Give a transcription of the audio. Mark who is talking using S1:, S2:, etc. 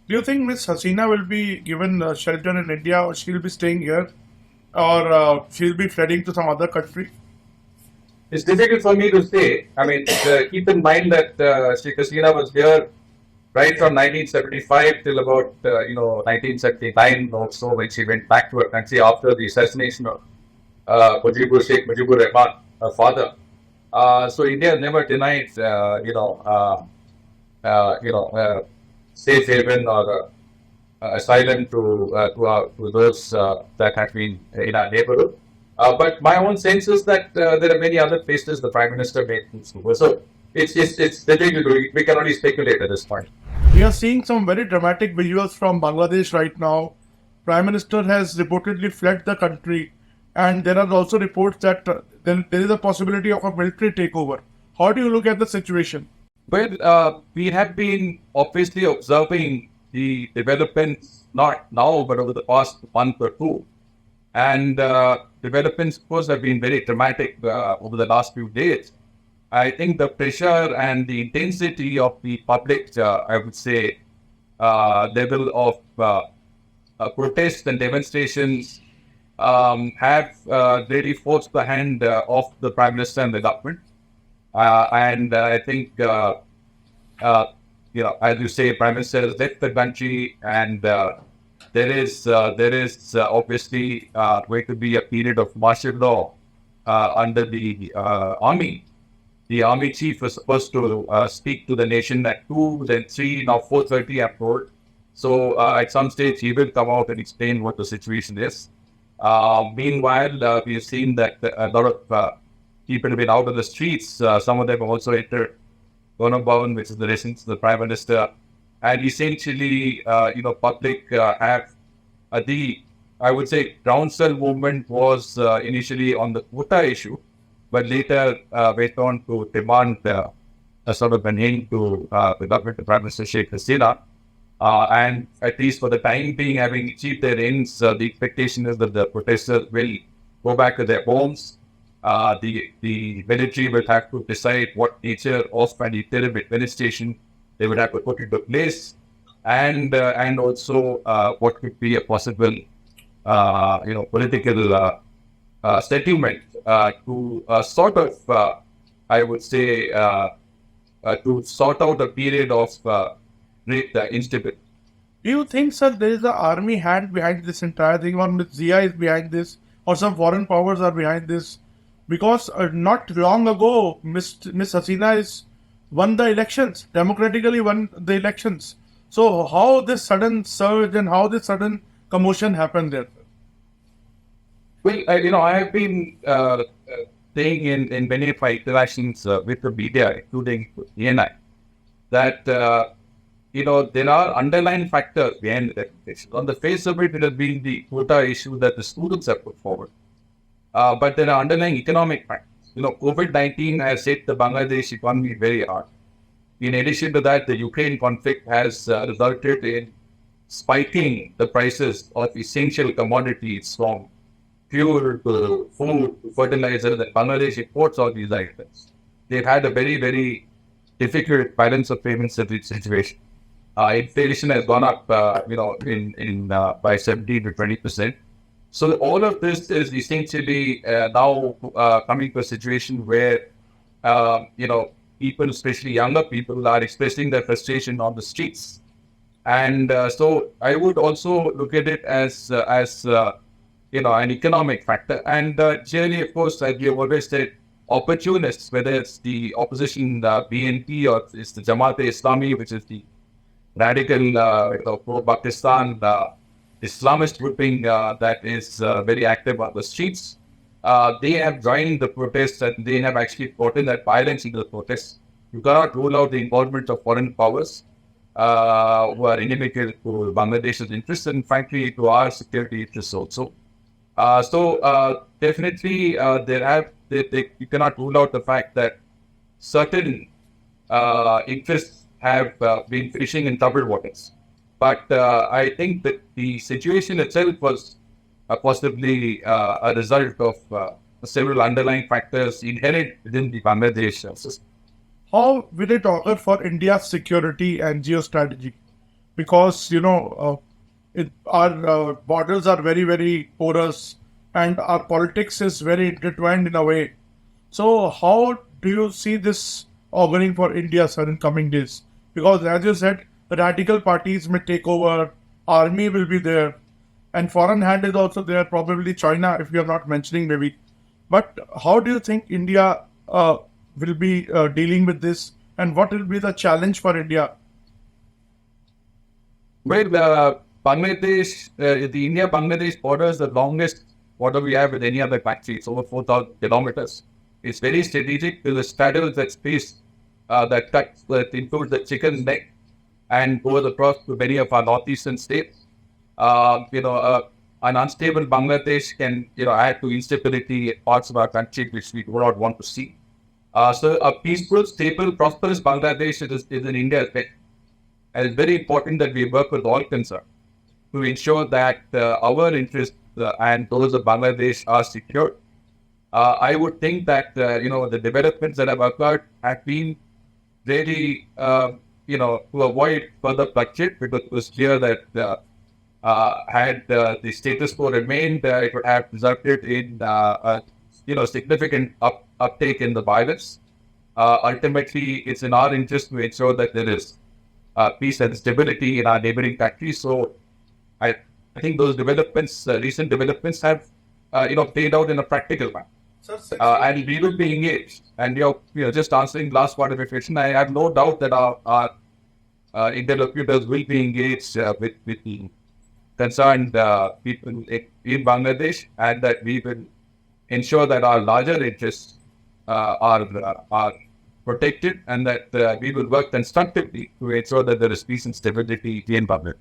S1: Do you think Miss Hasina will be given shelter in India, or she'll be staying here, or she'll be fleeing to some other country?
S2: It's difficult for me to say. I mean, keep in mind that Sheikh Hasina was here right from 1975 till about 1979 or so, when she went back to her country after the assassination of Sheikh Mujibur Rahman, her father. So India never denied safe haven or asylum to those that have been in our neighborhood. But my own sense is that there are many other places the Prime Minister made moves to. So it's difficult to, we can only speculate at this point.
S1: We are seeing some very dramatic visuals from Bangladesh right now. Prime Minister has reportedly fled the country, and there are also reports that there is a possibility of a military takeover. How do you look at the situation?
S2: Well, we have been obviously observing the developments, not now, but over the past month or two. And developments, of course, have been very dramatic over the last few days. I think the pressure and the intensity of the public, I would say, level of protests and demonstrations have really forced the hand of the Prime Minister and the government. And I think, as you say, Prime Minister has left the country, and there is obviously going to be a period of martial law under the army. The army chief was supposed to speak to the nation at 2, then 3, now 4:30, I'm told. So at some stage, he will come out and explain what the situation is. Meanwhile, we have seen that a lot of people have been out on the streets. Some of them have also entered Bhavan, which is the residence of the Prime Minister. And essentially, public have I would say, groundswell movement was initially on the Quota issue, but later went on to demand a sort of an end to the government of Prime Minister Sheikh Hasina. And at least for the time being, having achieved their ends, the expectation is that the protesters will go back to their homes. The military will have to decide what nature of an interim administration they would have to put into place, and also what could be a possible political settlement to sort of I would say to sort out a period of great instability.
S1: Do you think, sir, there is an army hand behind this entire thing, or Ms. Zia is behind this, or some foreign powers are behind this? Because not long ago, Miss Hasina is won the elections, democratically won the elections. So how this sudden surge and how this sudden commotion happened there?
S2: Well, I have been saying in many of my interactions with the media, including ENI, that there are underlying factors behind the recognition. On the face of it, it has been the quota issue that the students have put forward. But there are underlying economic factors. COVID-19 has hit the Bangladesh economy very hard. In addition to that, the Ukraine conflict has resulted in spiking the prices of essential commodities, from fuel to food to fertilizer, that Bangladesh imports all these items. They've had a very, very difficult balance of payments situation. Inflation has gone up, by 17 to 20%. So all of this is essentially now coming to a situation where, people, especially younger people, are expressing their frustration on the streets. And so I would also look at it as an economic factor. And generally, of course, like we have always said, opportunists, whether it's the opposition, BNP, or it's the Jamaat-e-Islami, which is the radical pro-Pakistan Islamist grouping that is very active on the streets. They have joined the protests, and they have actually brought in that violence into the protests. You cannot rule out the involvement of foreign powers who are inimical to Bangladesh's interests, and frankly to our security interests also. So definitely you cannot rule out the fact that certain interests have been fishing in troubled waters. But I think that the situation itself was possibly a result of several underlying factors inherent within the Bangladesh system.
S1: How will it augur for India's security and geostrategy? because our borders are very, very porous, and our politics is very intertwined in a way. So, how do you see this auguring for India, sir, in coming days? Because, as you said, the radical parties may take over, army will be there, and foreign hand is also there, probably China, if you are not mentioning maybe. But how do you think India will be dealing with this, and what will be the challenge for India?
S2: Well, Bangladesh, the India-Bangladesh border is the longest border we have with any other country. It's over 4,000 kilometers. It's very strategic. There's a straddle that space that includes the chicken neck and goes across to many of our northeastern states. An unstable Bangladesh can add to instability in parts of our country which we do not want to see. So a peaceful, stable, prosperous Bangladesh is in India's best. And it's very important that we work with all concerned to ensure that our interests and those of Bangladesh are secured. I would think that the developments that have occurred have been really to avoid further bloodshed, because it was clear that had the status quo remained, it would have resulted in significant uptake in the violence. Ultimately, it's in our interest to ensure that there is peace and stability in our neighboring countries. So, I think those developments, recent developments, have played out in a practical manner. And we will be engaged. And just answering last part of your question, I have no doubt that our interlocutors will be engaged with the concerned people in Bangladesh, and that we will ensure that our larger interests are protected, and that we will work constructively to ensure that there is peace and stability in Bangladesh.